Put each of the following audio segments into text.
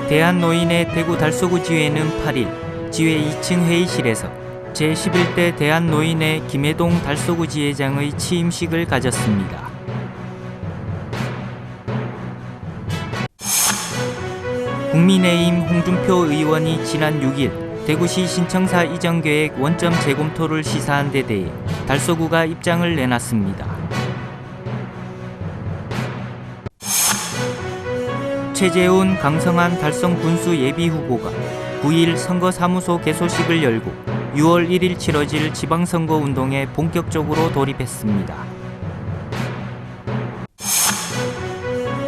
대한노인의 대구 달서구 지회는 8일 지회 2층 회의실에서 제11대 대한노인의 김해동 달서구 지회장의 취임식을 가졌습니다. 국민의힘 홍준표 의원이 지난 6일 대구시 신청사 이전 계획 원점 재검토를 시사한 데 대해 달서구가 입장을 내놨습니다. 최재훈, 강성한 달성 군수 예비 후보가 9일 선거사무소 개소식을 열고 6월 1일 치러질 지방선거 운동에 본격적으로 돌입했습니다.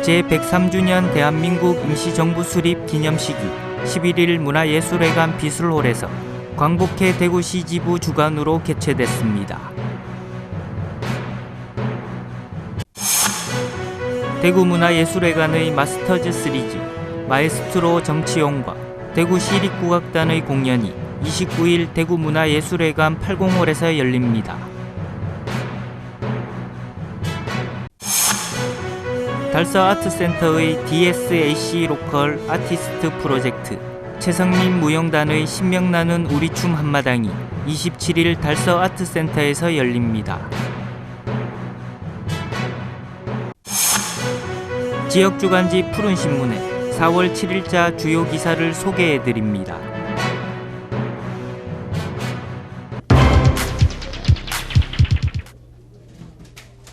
제103주년 대한민국 임시정부 수립 기념식이 11일 문화예술회관 비술홀에서 광복회 대구시 지부 주관으로 개최됐습니다. 대구문화예술회관의 마스터즈 시리즈 마에스트로 정치용과 대구시립국악단의 공연이 29일 대구문화예술회관 80홀에서 열립니다. 달서아트센터의 DSAC 로컬 아티스트 프로젝트 최성민 무용단의 신명나는 우리춤 한마당이 27일 달서아트센터에서 열립니다. 지역주간지 푸른신문에 4월 7일자 주요 기사를 소개해드립니다.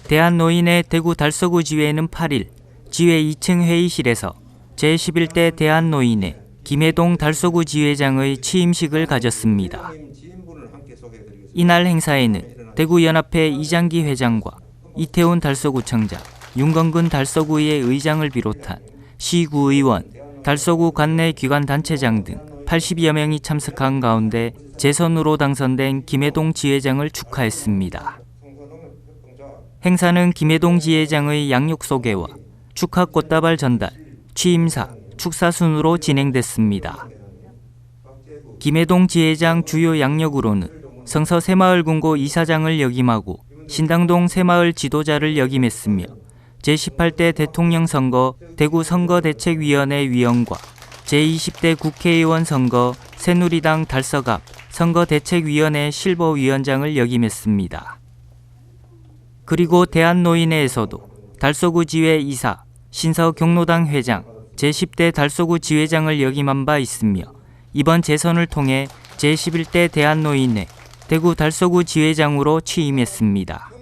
대한노인의 대구 달서구 지회는 8일 지회 2층 회의실에서 제11대 대한노인의 김해동 달서구 지회장의 취임식을 가졌습니다. 이날 행사에는 대구연합회 이장기 회장과 이태훈 달서구청장, 윤건근 달서구의 의장을 비롯한 시구의원, 달서구 관내 기관단체장 등 80여 명이 참석한 가운데 재선으로 당선된 김해동 지회장을 축하했습니다. 행사는 김해동 지회장의 양육 소개와 축하 꽃다발 전달, 취임사, 축사 순으로 진행됐습니다. 김해동 지회장 주요 양력으로는 성서 새마을군고 이사장을 역임하고 신당동 새마을 지도자를 역임했으며 제18대 대통령 선거 대구 선거대책위원회 위원과 제20대 국회의원 선거 새누리당 달서갑 선거대책위원회 실버위원장을 역임했습니다. 그리고 대한노인회에서도 달서구 지회 이사, 신서경로당 회장, 제10대 달서구 지회장을 역임한 바 있으며 이번 재선을 통해 제11대 대한노인회 대구 달서구 지회장으로 취임했습니다.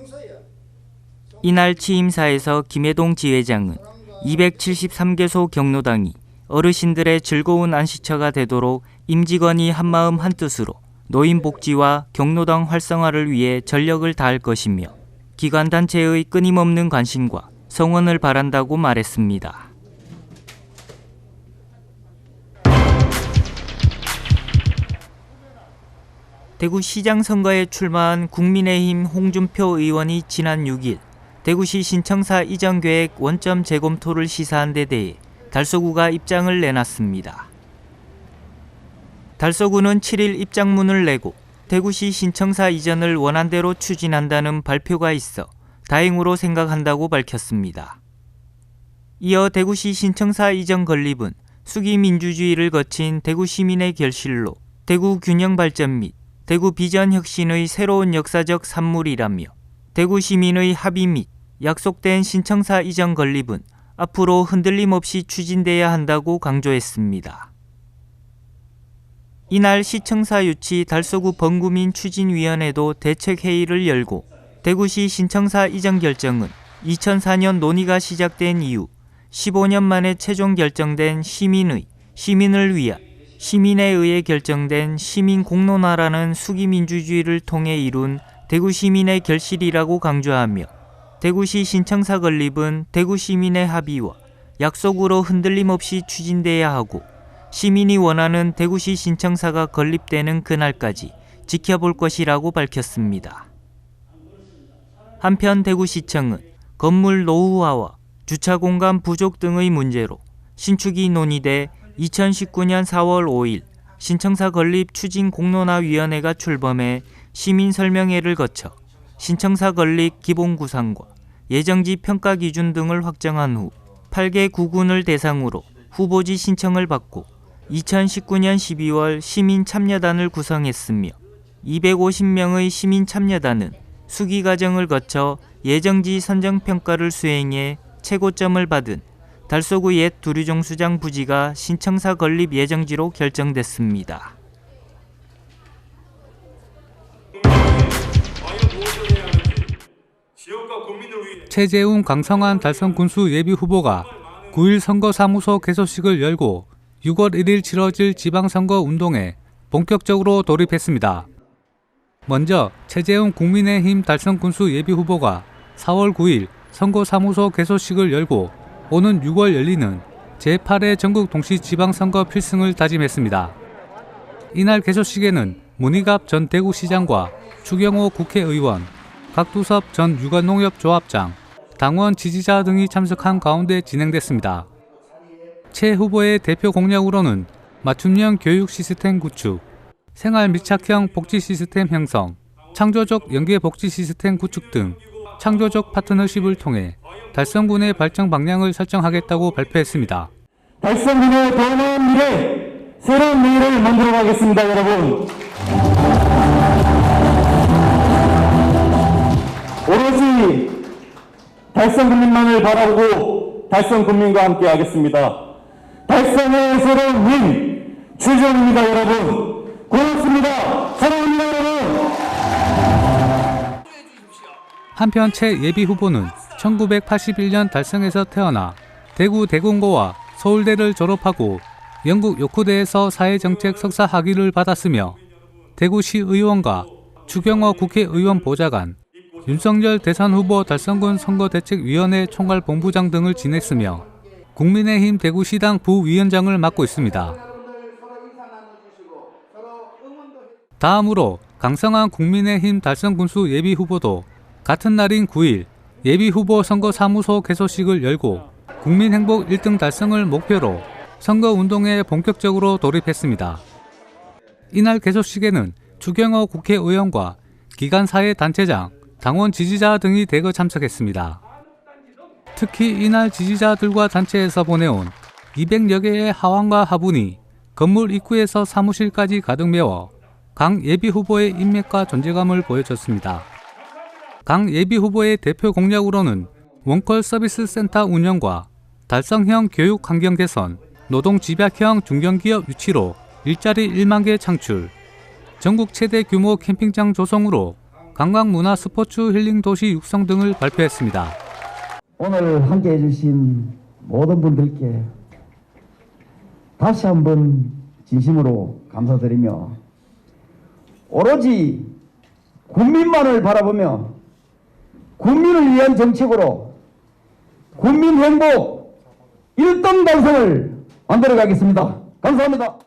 이날 취임사에서 김해동 지회장은 273개소 경로당이 어르신들의 즐거운 안식처가 되도록 임직원이 한마음 한뜻으로 노인복지와 경로당 활성화를 위해 전력을 다할 것이며 기관단체의 끊임없는 관심과 성원을 바란다고 말했습니다. 대구시장 선거에 출마한 국민의힘 홍준표 의원이 지난 6일 대구시 신청사 이전 계획 원점 재검토를 시사한 데 대해 달서구가 입장을 내놨습니다. 달서구는 7일 입장문을 내고 대구시 신청사 이전을 원안대로 추진한다는 발표가 있어 다행으로 생각한다고 밝혔습니다. 이어 대구시 신청사 이전 건립은 수기 민주주의를 거친 대구 시민의 결실로 대구 균형 발전 및 대구 비전 혁신의 새로운 역사적 산물이라며 대구 시민의 합의 및 약속된 신청사 이전 건립은 앞으로 흔들림 없이 추진돼야 한다고 강조했습니다. 이날 시청사 유치 달서구 범구민 추진위원회도 대책회의를 열고 대구시 신청사 이전 결정은 2004년 논의가 시작된 이후 15년 만에 최종 결정된 시민을 위한 시민에 의해 결정된 시민공론화라는 수기민주주의를 통해 이룬 대구 시민의 결실이라고 강조하며 대구시 신청사 건립은 대구 시민의 합의와 약속으로 흔들림 없이 추진돼야 하고 시민이 원하는 대구시 신청사가 건립되는 그날까지 지켜볼 것이라고 밝혔습니다. 한편 대구시청은 건물 노후화와 주차공간 부족 등의 문제로 신축이 논의돼 2019년 4월 5일 신청사 건립 추진 공론화위원회가 출범해 시민 설명회를 거쳐 신청사 건립 기본 구상과 예정지 평가 기준 등을 확정한 후 8개 구군을 대상으로 후보지 신청을 받고 2019년 12월 시민 참여단을 구성했으며 250명의 시민 참여단은 수기 과정을 거쳐 예정지 선정 평가를 수행해 최고점을 받은 달서구 옛 두류정수장 부지가 신청사 건립 예정지로 결정됐습니다. 최재훈, 강성환 달성 군수 예비 후보가 9일 선거사무소 개소식을 열고 6월 1일 치러질 지방선거 운동에 본격적으로 돌입했습니다. 먼저 최재훈 국민의힘 달성 군수 예비 후보가 4월 9일 선거사무소 개소식을 열고 오는 6월 열리는 제8회 전국 동시 지방선거 필승을 다짐했습니다. 이날 개소식에는 문희갑 전 대구시장과 추경호 국회의원, 각두섭 전 육아농협조합장, 당원 지지자 등이 참석한 가운데 진행됐습니다. 최 후보의 대표 공약으로는 맞춤형 교육 시스템 구축, 생활 밀착형 복지 시스템 형성, 창조적 연계 복지 시스템 구축 등 창조적 파트너십을 통해 달성군의 발전 방향을 설정하겠다고 발표했습니다. 달성군의 더 나은 미래, 새로운 미래를 만들어 가겠습니다, 여러분. 오로지 달성군민만을 바라보고 달성군민과 함께 하겠습니다. 달성의 새로운 민, 주정입니다, 여러분. 고맙습니다. 사랑합니다, 여러분. 한편 최 예비 후보는 1981년 달성에서 태어나 대구 대공고와 서울대를 졸업하고 영국 요크대에서 사회정책 석사 학위를 받았으며 대구시 의원과 추경호 국회의원 보좌관, 윤석열 대선 후보 달성군 선거대책위원회 총괄본부장 등을 지냈으며 국민의힘 대구시당 부위원장을 맡고 있습니다. 다음으로 강성환 국민의힘 달성군수 예비 후보도 같은 날인 9일 예비후보 선거사무소 개소식을 열고 국민행복 1등 달성을 목표로 선거운동에 본격적으로 돌입했습니다. 이날 개소식에는 추경호 국회의원과 기관사회단체장, 당원 지지자 등이 대거 참석했습니다. 특히 이날 지지자들과 단체에서 보내온 200여 개의 하완과 하분이 건물 입구에서 사무실까지 가득 메워 강 예비후보의 인맥과 존재감을 보여줬습니다. 강 예비후보의 대표 공약으로는 원컬 서비스 센터 운영과 달성형 교육 환경 개선, 노동 집약형 중견기업 유치로 일자리 1만 개 창출, 전국 최대 규모 캠핑장 조성으로 관광 문화 스포츠 힐링 도시 육성 등을 발표했습니다. 오늘 함께 해주신 모든 분들께 다시 한번 진심으로 감사드리며 오로지 국민만을 바라보며 국민을 위한 정책으로 국민 행복 1등 달성을 만들어가겠습니다. 감사합니다.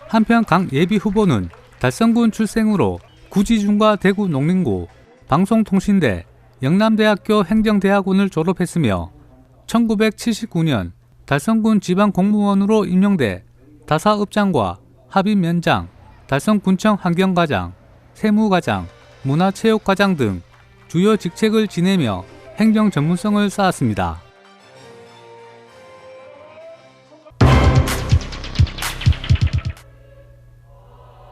한편 강 예비 후보는 달성군 출생으로 구지중과 대구 농림고, 방송통신대, 영남대학교 행정대학원을 졸업했으며 1979년 달성군 지방공무원으로 임용돼 다사업장과 합의면장, 달성군청 환경과장, 세무과장, 문화체육과장 등 주요 직책을 지내며 행정 전문성을 쌓았습니다.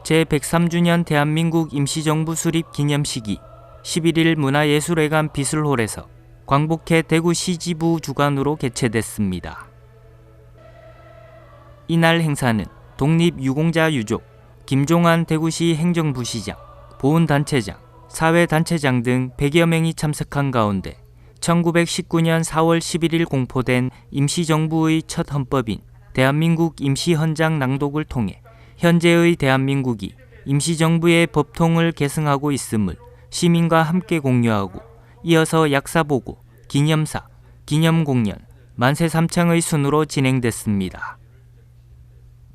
제103주년 대한민국 임시정부 수립 기념식이 11일 문화예술회관 비술홀에서 광복회 대구시 지부 주관으로 개최됐습니다. 이날 행사는 독립유공자 유족, 김종환 대구시 행정부시장, 보훈단체장, 사회단체장 등 100여 명이 참석한 가운데 1919년 4월 11일 공포된 임시정부의 첫 헌법인 대한민국 임시헌장 낭독을 통해 현재의 대한민국이 임시정부의 법통을 계승하고 있음을 시민과 함께 공유하고 이어서 약사보고, 기념사, 기념공연, 만세삼창의 순으로 진행됐습니다.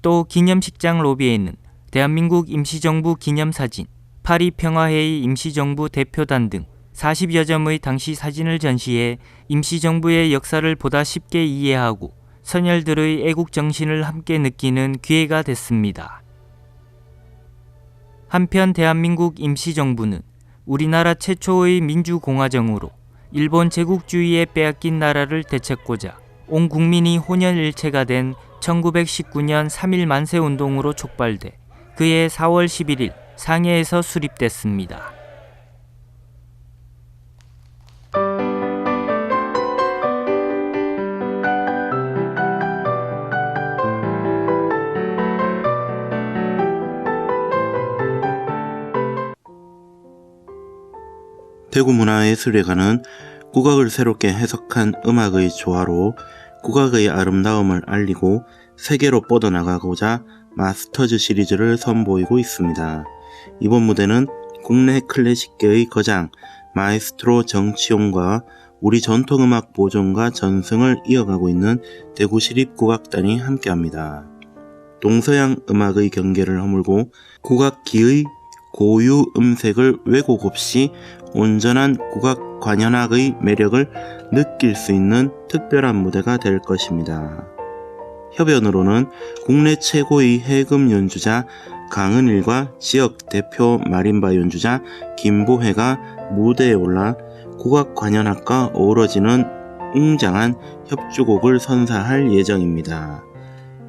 또 기념식장 로비에는 대한민국 임시정부 기념사진, 파리평화회의 임시정부 대표단 등 40여 점의 당시 사진을 전시해 임시정부의 역사를 보다 쉽게 이해하고 선열들의 애국정신을 함께 느끼는 기회가 됐습니다. 한편 대한민국 임시정부는 우리나라 최초의 민주공화정으로 일본 제국주의에 빼앗긴 나라를 되찾고자 온 국민이 혼연일체가 된 1919년 3.1 만세운동으로 촉발돼 그해 4월 11일 상해에서 수립됐습니다. 대구문화예술회관은 국악을 새롭게 해석한 음악의 조화로 국악의 아름다움을 알리고 세계로 뻗어나가고자 마스터즈 시리즈를 선보이고 있습니다. 이번 무대는 국내 클래식계의 거장 마에스트로 정치용과 우리 전통음악 보존과 전승을 이어가고 있는 대구시립국악단이 함께합니다. 동서양 음악의 경계를 허물고 국악기의 고유 음색을 왜곡 없이 온전한 국악 관현악의 매력을 느낄 수 있는 특별한 무대가 될 것입니다. 협연으로는 국내 최고의 해금 연주자 강은일과 지역 대표 마림바 연주자 김보혜가 무대에 올라 국악 관현악과 어우러지는 웅장한 협주곡을 선사할 예정입니다.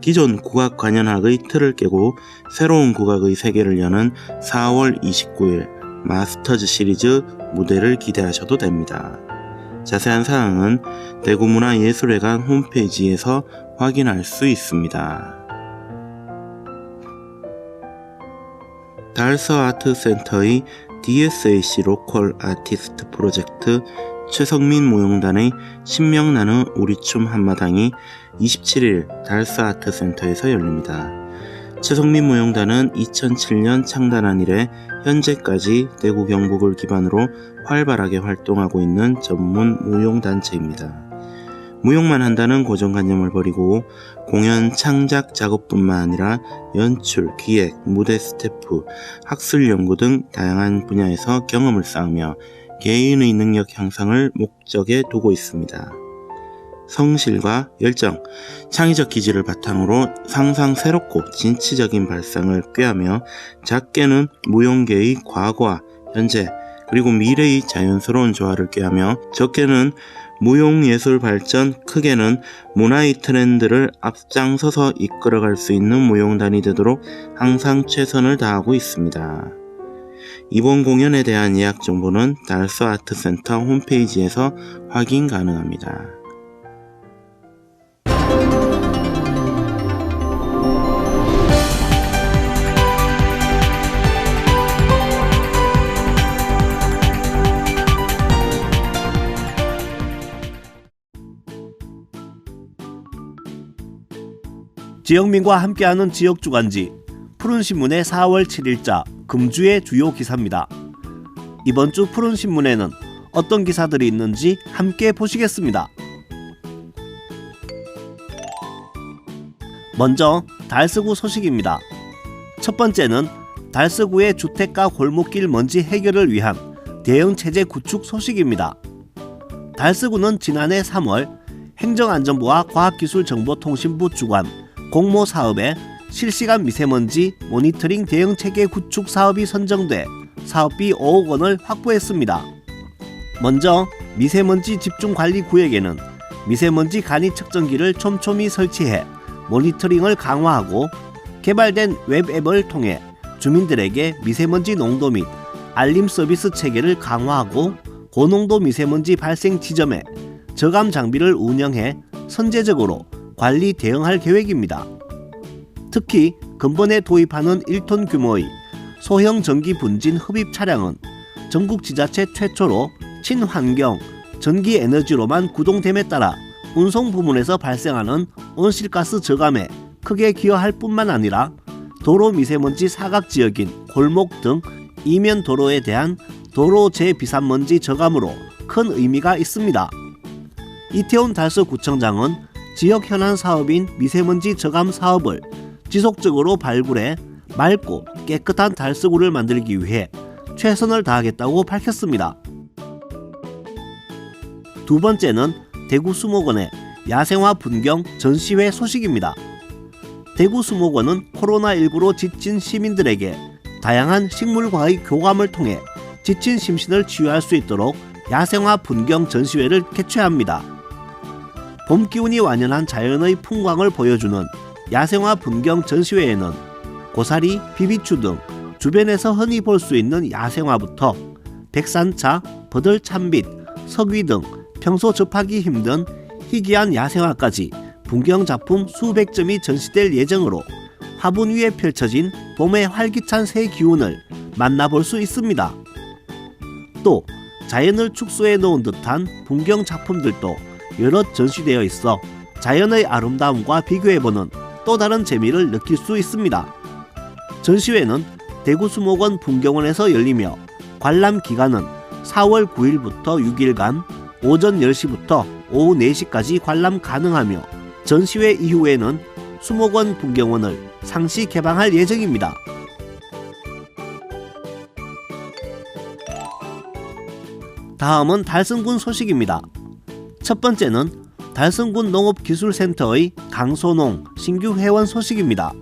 기존 국악 관현악의 틀을 깨고 새로운 국악의 세계를 여는 4월 29일 마스터즈 시리즈 무대를 기대하셔도 됩니다. 자세한 사항은 대구문화예술회관 홈페이지에서 확인할 수 있습니다. 달서아트센터의 DSAC 로컬 아티스트 프로젝트 최성민 무용단의 신명 나는 우리춤 한마당이 27일 달서아트센터에서 열립니다. 최성민 무용단은 2007년 창단한 이래 현재까지 대구 경북을 기반으로 활발하게 활동하고 있는 전문 무용단체입니다. 무용만 한다는 고정관념을 버리고 공연 창작 작업뿐만 아니라 연출, 기획, 무대 스태프, 학술 연구 등 다양한 분야에서 경험을 쌓으며 개인의 능력 향상을 목적에 두고 있습니다. 성실과 열정, 창의적 기질을 바탕으로 항상 새롭고 진취적인 발상을 꾀하며 작게는 무용계의 과거와 현재 그리고 미래의 자연스러운 조화를 꾀하며 적게는 무용예술 발전, 크게는 문화의 트렌드를 앞장서서 이끌어갈 수 있는 무용단이 되도록 항상 최선을 다하고 있습니다. 이번 공연에 대한 예약 정보는 달서아트센터 홈페이지에서 확인 가능합니다. 지역민과 함께하는 지역주간지 푸른신문의 4월 7일자 금주의 주요 기사입니다. 이번 주 푸른신문에는 어떤 기사들이 있는지 함께 보시겠습니다. 먼저 달서구 소식입니다. 첫 번째는 달서구의 주택가 골목길 먼지 해결을 위한 대응체제 구축 소식입니다. 달서구는 지난해 3월 행정안전부와 과학기술정보통신부 주관 공모 사업에 실시간 미세먼지 모니터링 대응체계 구축 사업이 선정돼 사업비 5억 원을 확보했습니다. 먼저 미세먼지 집중관리구역에는 미세먼지 간이 측정기를 촘촘히 설치해 모니터링을 강화하고 개발된 웹앱을 통해 주민들에게 미세먼지 농도 및 알림 서비스 체계를 강화하고 고농도 미세먼지 발생 지점에 저감 장비를 운영해 선제적으로 관리 대응할 계획입니다. 특히 근본에 도입하는 1톤 규모의 소형 전기 분진 흡입 차량은 전국 지자체 최초로 친환경 전기 에너지로만 구동됨에 따라 운송 부문에서 발생하는 온실가스 저감에 크게 기여할 뿐만 아니라 도로 미세먼지 사각지역인 골목 등 이면 도로에 대한 도로 재비산먼지 저감으로 큰 의미가 있습니다. 이태원 달서구청장은 지역 현안 사업인 미세먼지 저감 사업을 지속적으로 발굴해 맑고 깨끗한 달서구를 만들기 위해 최선을 다하겠다고 밝혔습니다. 두 번째는 대구 수목원에 야생화 분경 전시회 소식입니다. 대구 수목원은 코로나19로 지친 시민들에게 다양한 식물과의 교감을 통해 지친 심신을 치유할 수 있도록 야생화 분경 전시회를 개최합니다. 봄 기운이 완연한 자연의 풍광을 보여주는 야생화 분경 전시회에는 고사리, 비비추 등 주변에서 흔히 볼 수 있는 야생화부터 백산차, 버들참빛, 석위 등 평소 접하기 힘든 희귀한 야생화까지 분경 작품 수백 점이 전시될 예정으로 화분 위에 펼쳐진 봄의 활기찬 새 기운을 만나볼 수 있습니다. 또 자연을 축소해 놓은 듯한 분경 작품들도 여럿 전시되어 있어 자연의 아름다움과 비교해보는 또 다른 재미를 느낄 수 있습니다. 전시회는 대구 수목원 분경원에서 열리며 관람 기간은 4월 9일부터 6일간 오전 10시부터 오후 4시까지 관람 가능하며 전시회 이후에는 수목원 분경원을 상시 개방할 예정입니다. 다음은 달성군 소식입니다. 첫 번째는 달성군 농업기술센터의 강소농 신규 회원 소식입니다.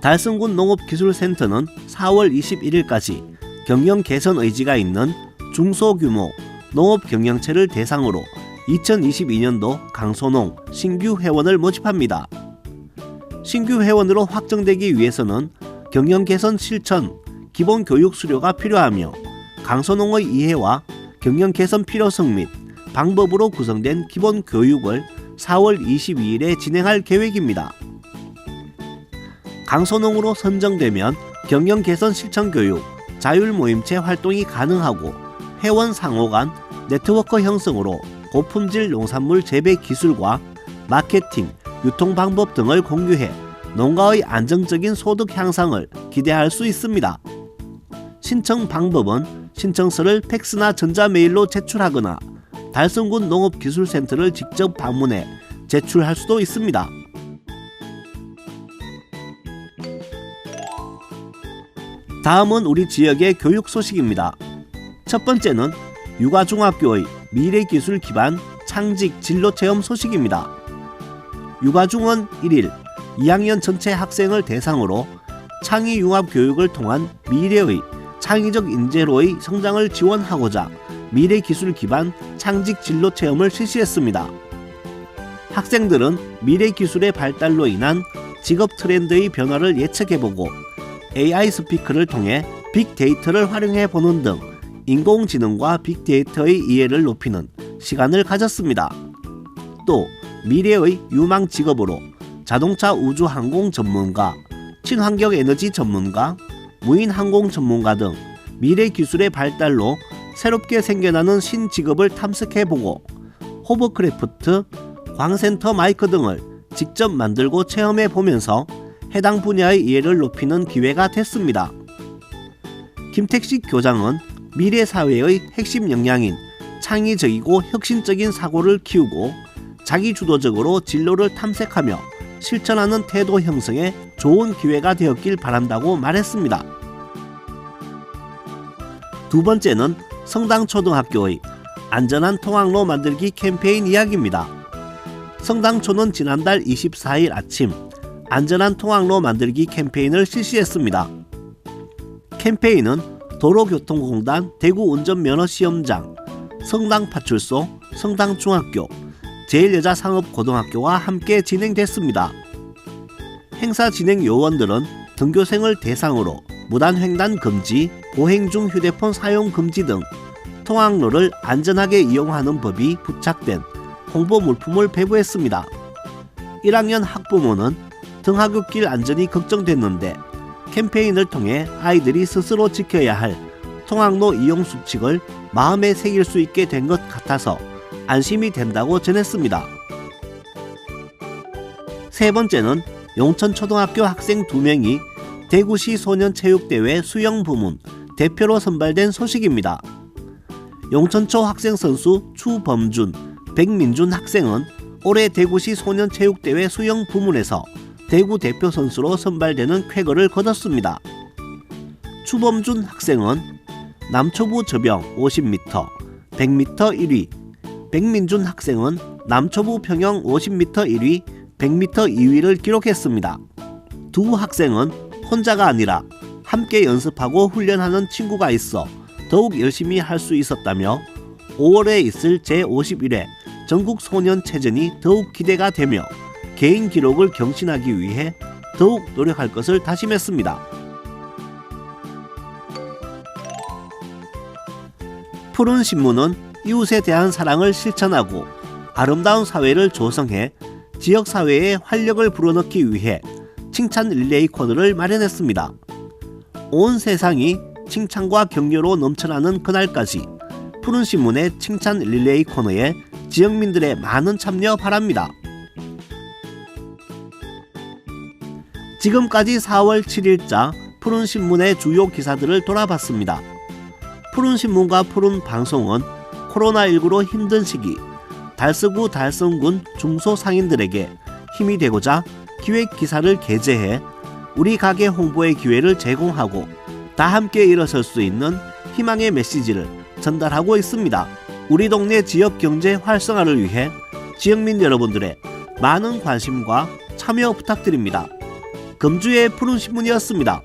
달성군 농업기술센터는 4월 21일까지 경영 개선 의지가 있는 중소규모 농업경영체를 대상으로 2022년도 강소농 신규 회원을 모집합니다. 신규 회원으로 확정되기 위해서는 경영 개선 실천, 기본 교육 수료가 필요하며 강소농의 이해와 경영 개선 필요성 및 방법으로 구성된 기본 교육을 4월 22일에 진행할 계획입니다. 강소농으로 선정되면 경영 개선 실천 교육, 자율 모임체 활동이 가능하고 회원 상호 간 네트워크 형성으로 고품질 농산물 재배 기술과 마케팅, 유통 방법 등을 공유해 농가의 안정적인 소득 향상을 기대할 수 있습니다. 신청 방법은 신청서를 팩스나 전자메일로 제출하거나 달성군 농업기술센터를 직접 방문해 제출할 수도 있습니다. 다음은 우리 지역의 교육 소식입니다. 첫 번째는 유가중학교의 미래기술 기반 창직 진로체험 소식입니다. 유가중은 1일 2학년 전체 학생을 대상으로 창의융합교육을 통한 미래의 창의적 인재로의 성장을 지원하고자 미래기술 기반 창직 진로체험을 실시했습니다. 학생들은 미래기술의 발달로 인한 직업 트렌드의 변화를 예측해보고 AI 스피커를 통해 빅데이터를 활용해보는 등 인공지능과 빅데이터의 이해를 높이는 시간을 가졌습니다. 또 미래의 유망 직업으로 자동차 우주항공 전문가, 친환경 에너지 전문가, 무인항공 전문가 등 미래 기술의 발달로 새롭게 생겨나는 신직업을 탐색해보고 호버크래프트, 광센터 마이크 등을 직접 만들고 체험해보면서 해당 분야의 이해를 높이는 기회가 됐습니다. 김택식 교장은 미래 사회의 핵심 역량인 창의적이고 혁신적인 사고를 키우고 자기주도적으로 진로를 탐색하며 실천하는 태도 형성에 좋은 기회가 되었길 바란다고 말했습니다. 두 번째는 성당초등학교의 안전한 통학로 만들기 캠페인 이야기입니다. 성당초는 지난달 24일 아침 안전한 통학로 만들기 캠페인을 실시했습니다. 캠페인은 도로교통공단 대구운전면허시험장, 성당파출소, 성당중학교, 제일여자상업고등학교와 함께 진행됐습니다. 행사 진행 요원들은 등교생을 대상으로 무단횡단 금지, 보행 중 휴대폰 사용 금지 등 통학로를 안전하게 이용하는 법이 부착된 홍보 물품을 배부했습니다. 1학년 학부모는 등하굣길 안전이 걱정됐는데 캠페인을 통해 아이들이 스스로 지켜야 할 통학로 이용 수칙을 마음에 새길 수 있게 된 것 같아서 안심이 된다고 전했습니다. 세 번째는 용천초등학교 학생 2명이 대구시 소년체육대회 수영부문 대표로 선발된 소식입니다. 용천초 학생선수 추범준, 백민준 학생은 올해 대구시 소년체육대회 수영부문에서 대구 대표 선수로 선발되는 쾌거를 거뒀습니다. 추범준 학생은 남초부 저병 50m, 100m 1위, 백민준 학생은 남초부 평영 50m 1위, 100m 2위를 기록했습니다. 두 학생은 혼자가 아니라 함께 연습하고 훈련하는 친구가 있어 더욱 열심히 할 수 있었다며 5월에 있을 제51회 전국 소년체전이 더욱 기대가 되며 개인 기록을 경신하기 위해 더욱 노력할 것을 다짐했습니다. 푸른 신문은 이웃에 대한 사랑을 실천하고 아름다운 사회를 조성해 지역사회에 활력을 불어넣기 위해 칭찬 릴레이 코너를 마련했습니다. 온 세상이 칭찬과 격려로 넘쳐나는 그날까지 푸른신문의 칭찬 릴레이 코너에 지역민들의 많은 참여 바랍니다. 지금까지 4월 7일자 푸른신문의 주요 기사들을 돌아봤습니다. 푸른신문과 푸른방송은 코로나19로 힘든 시기 달서구 달성군 중소상인들에게 힘이 되고자 기획기사를 게재해 우리 가게 홍보의 기회를 제공하고 다 함께 일어설 수 있는 희망의 메시지를 전달하고 있습니다. 우리 동네 지역 경제 활성화를 위해 지역민 여러분들의 많은 관심과 참여 부탁드립니다. 금주의 푸른신문이었습니다.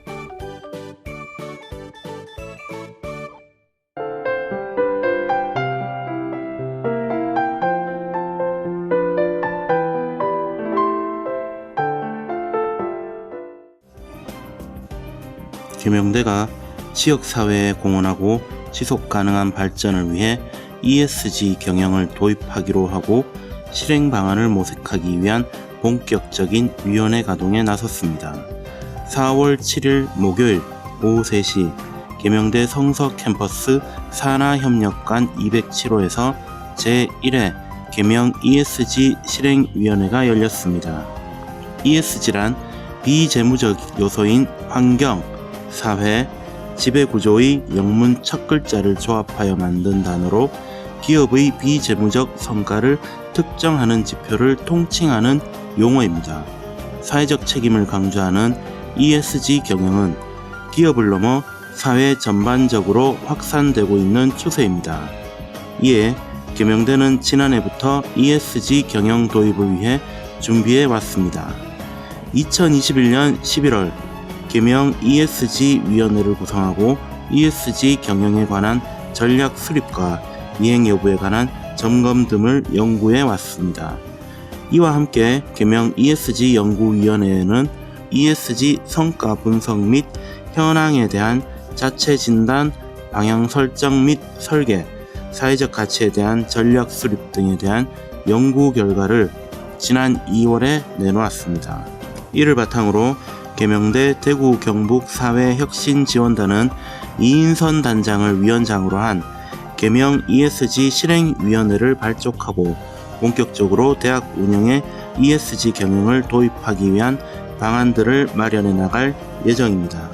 계명대가 지역사회에 공헌하고 지속가능한 발전을 위해 ESG 경영을 도입하기로 하고 실행 방안을 모색하기 위한 본격적인 위원회 가동에 나섰습니다. 4월 7일 목요일 오후 3시 계명대 성서 캠퍼스 산하협력관 207호에서 제1회 계명 ESG 실행위원회가 열렸습니다. ESG란 비재무적 요소인 환경, 사회, 지배구조의 영문 첫 글자를 조합하여 만든 단어로 기업의 비재무적 성과를 특정하는 지표를 통칭하는 용어입니다. 사회적 책임을 강조하는 ESG 경영은 기업을 넘어 사회 전반적으로 확산되고 있는 추세입니다. 이에 계명대는 지난해부터 ESG 경영 도입을 위해 준비해 왔습니다. 2021년 11월 계명 ESG 위원회를 구성하고 ESG 경영에 관한 전략 수립과 이행 여부에 관한 점검 등을 연구해 왔습니다. 이와 함께 계명 ESG 연구위원회에는 ESG 성과 분석 및 현황에 대한 자체 진단, 방향 설정 및 설계, 사회적 가치에 대한 전략 수립 등에 대한 연구 결과를 지난 2월에 내놓았습니다. 이를 바탕으로 계명대 대구 경북 사회혁신지원단은 이인선 단장을 위원장으로 한 계명 ESG 실행위원회를 발족하고 본격적으로 대학 운영에 ESG 경영을 도입하기 위한 방안들을 마련해 나갈 예정입니다.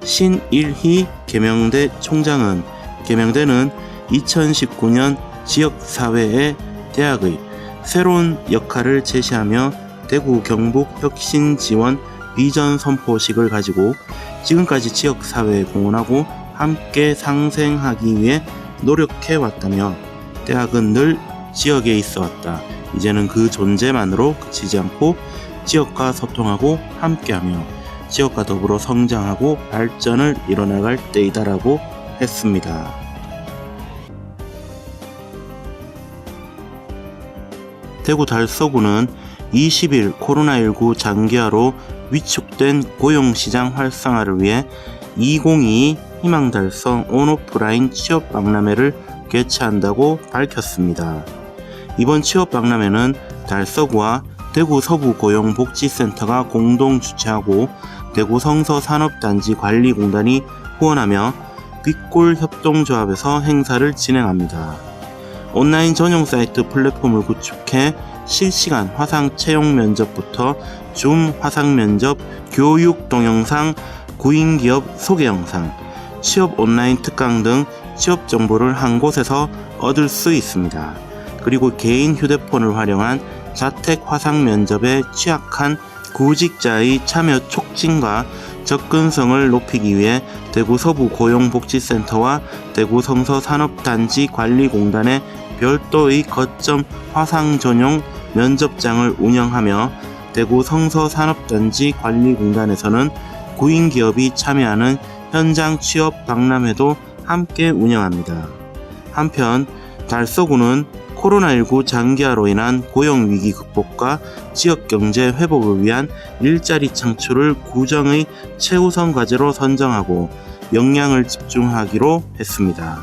신일희 계명대 총장은 계명대는 2019년 지역사회의 대학의 새로운 역할을 제시하며 대구 경북 혁신지원 비전 선포식을 가지고 지금까지 지역사회에 공헌하고 함께 상생하기 위해 노력해왔다며 대학은 늘 지역에 있어왔다. 이제는 그 존재만으로 그치지 않고 지역과 소통하고 함께하며 지역과 더불어 성장하고 발전을 이뤄나갈 때이다라고 했습니다. 대구 달서구는 20일 코로나19 장기화로 위축된 고용시장 활성화를 위해 2022 희망달성 온오프라인 취업박람회를 개최한다고 밝혔습니다. 이번 취업박람회는 달서구와 대구 서부고용복지센터가 공동 주최하고 대구 성서산업단지관리공단이 후원하며 귓골협동조합에서 행사를 진행합니다. 온라인 전용 사이트 플랫폼을 구축해 실시간 화상 채용 면접부터 줌 화상 면접, 교육 동영상, 구인기업 소개 영상, 취업 온라인 특강 등 취업 정보를 한 곳에서 얻을 수 있습니다. 그리고 개인 휴대폰을 활용한 자택 화상 면접에 취약한 구직자의 참여 촉진과 접근성을 높이기 위해 대구 서부고용복지센터와 대구 성서산업단지관리공단의 별도의 거점 화상 전용 면접장을 운영하며 대구 성서산업단지 관리공단에서는 구인 기업이 참여하는 현장 취업 박람회도 함께 운영합니다. 한편 달서구는 코로나19 장기화로 인한 고용위기 극복과 지역경제 회복을 위한 일자리 창출을 구정의 최우선 과제로 선정하고 역량을 집중하기로 했습니다.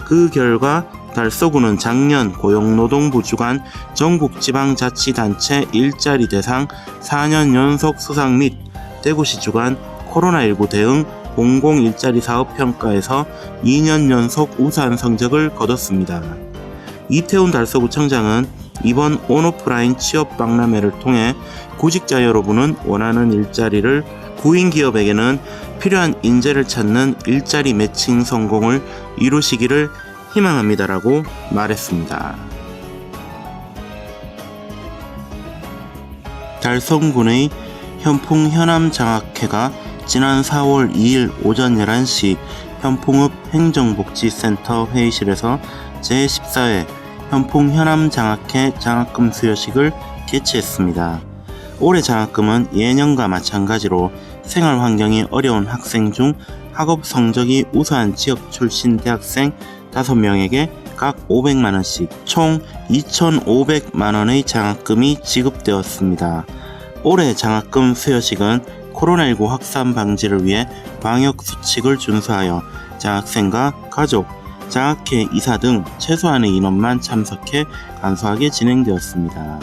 그 결과 달서구는 작년 고용노동부 주관 전국지방자치단체 일자리 대상 4년 연속 수상 및 대구시 주관 코로나19 대응 공공일자리 사업 평가에서 2년 연속 우수한 성적을 거뒀습니다. 이태훈 달서구청장은 이번 온오프라인 취업 박람회를 통해 구직자 여러분은 원하는 일자리를, 구인 기업에게는 필요한 인재를 찾는 일자리 매칭 성공을 이루시기를 희망합니다라고 말했습니다. 달성군의 현풍 현암장학회가 지난 4월 2일 오전 11시 현풍읍 행정복지센터 회의실에서 제14회 현풍 현암장학회 장학금 수여식을 개최했습니다. 올해 장학금은 예년과 마찬가지로 생활환경이 어려운 학생 중 학업 성적이 우수한 지역 출신 대학생 5명에게 각 500만원씩 총 2,500만원의 장학금이 지급되었습니다. 올해 장학금 수여식은 코로나19 확산 방지를 위해 방역 수칙을 준수하여 장학생과 가족, 장학회 이사 등 최소한의 인원만 참석해 간소하게 진행되었습니다.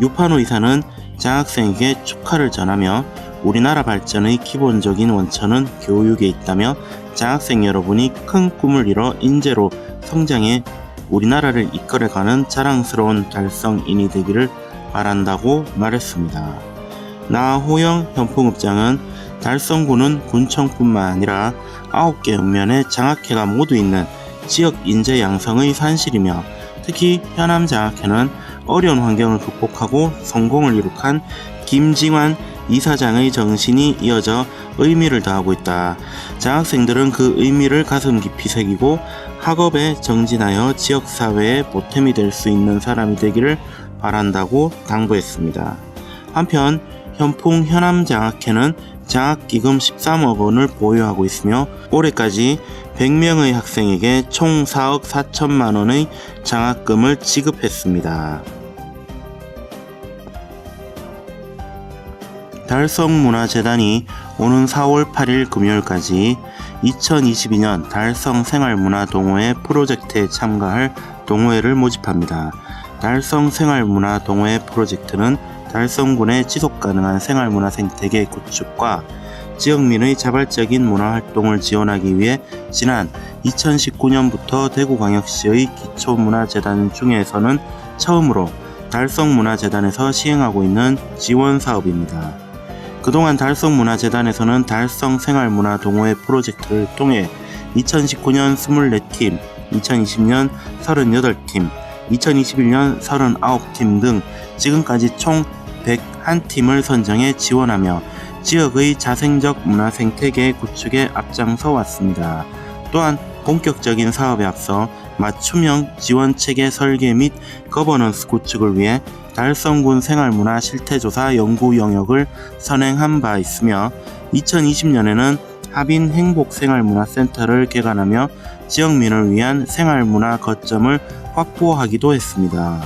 유판호 이사는 장학생에게 축하를 전하며 우리나라 발전의 기본적인 원천은 교육에 있다며 장학생 여러분이 큰 꿈을 이뤄 인재로 성장해 우리나라를 이끌어가는 자랑스러운 달성인이 되기를 바란다고 말했습니다. 나호영 현풍읍장은 달성구는 군청뿐만 아니라 9개 읍면에 장학회가 모두 있는 지역 인재 양성의 산실이며 특히 현암장학회는 어려운 환경을 극복하고 성공을 이룩한 김징환 이사장의 정신이 이어져 의미를 더하고 있다. 장학생들은 그 의미를 가슴 깊이 새기고 학업에 정진하여 지역사회에 보탬이 될 수 있는 사람이 되기를 바란다고 당부했습니다. 한편 현풍 현암장학회는 장학기금 13억 원을 보유하고 있으며 올해까지 100명의 학생에게 총 4억 4천만 원의 장학금을 지급했습니다. 달성문화재단이 오는 4월 8일 금요일까지 2022년 달성생활문화동호회 프로젝트에 참가할 동호회를 모집합니다. 달성생활문화동호회 프로젝트는 달성군의 지속가능한 생활문화 생태계 구축과 지역민의 자발적인 문화활동을 지원하기 위해 지난 2019년부터 대구광역시의 기초문화재단 중에서는 처음으로 달성문화재단에서 시행하고 있는 지원사업입니다. 그동안 달성문화재단에서는 달성생활문화동호회 프로젝트를 통해 2019년 24팀, 2020년 38팀, 2021년 39팀 등 지금까지 총 101팀을 선정해 지원하며 지역의 자생적 문화 생태계 구축에 앞장서 왔습니다. 또한 본격적인 사업에 앞서 맞춤형 지원체계 설계 및 거버넌스 구축을 위해 달성군 생활문화 실태조사 연구 영역을 선행한 바 있으며 2020년에는 하빈 행복생활문화센터를 개관하며 지역민을 위한 생활문화 거점을 확보하기도 했습니다.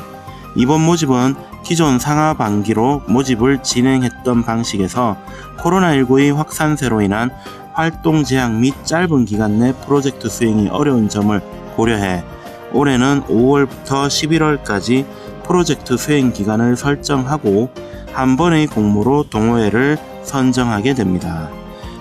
이번 모집은 기존 상하반기로 모집을 진행했던 방식에서 코로나19의 확산세로 인한 활동 제한 및 짧은 기간 내 프로젝트 수행이 어려운 점을 고려해 올해는 5월부터 11월까지 프로젝트 수행 기간을 설정하고 한 번의 공모로 동호회를 선정하게 됩니다.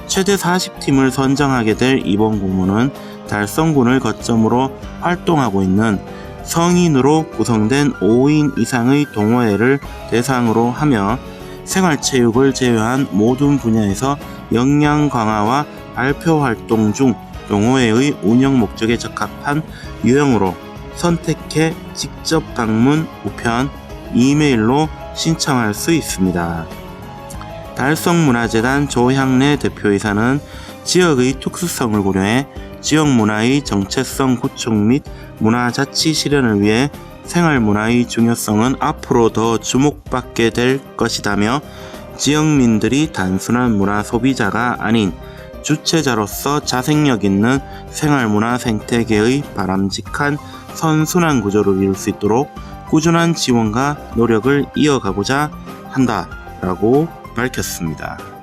최대 40팀을 선정하게 될 이번 공모는 달성군을 거점으로 활동하고 있는 성인으로 구성된 5인 이상의 동호회를 대상으로 하며 생활체육을 제외한 모든 분야에서 역량 강화와 발표 활동 중 동호회의 운영 목적에 적합한 유형으로 선택해 직접 방문, 우편, 이메일로 신청할 수 있습니다. 달성문화재단 조향래 대표이사는 지역의 특수성을 고려해 지역 문화의 정체성 구축 및 문화 자치 실현을 위해 생활문화의 중요성은 앞으로 더 주목받게 될 것이다며 지역민들이 단순한 문화 소비자가 아닌 주체자로서 자생력 있는 생활문화 생태계의 바람직한 선순환 구조를 이룰 수 있도록 꾸준한 지원과 노력을 이어가고자 한다라고 밝혔습니다.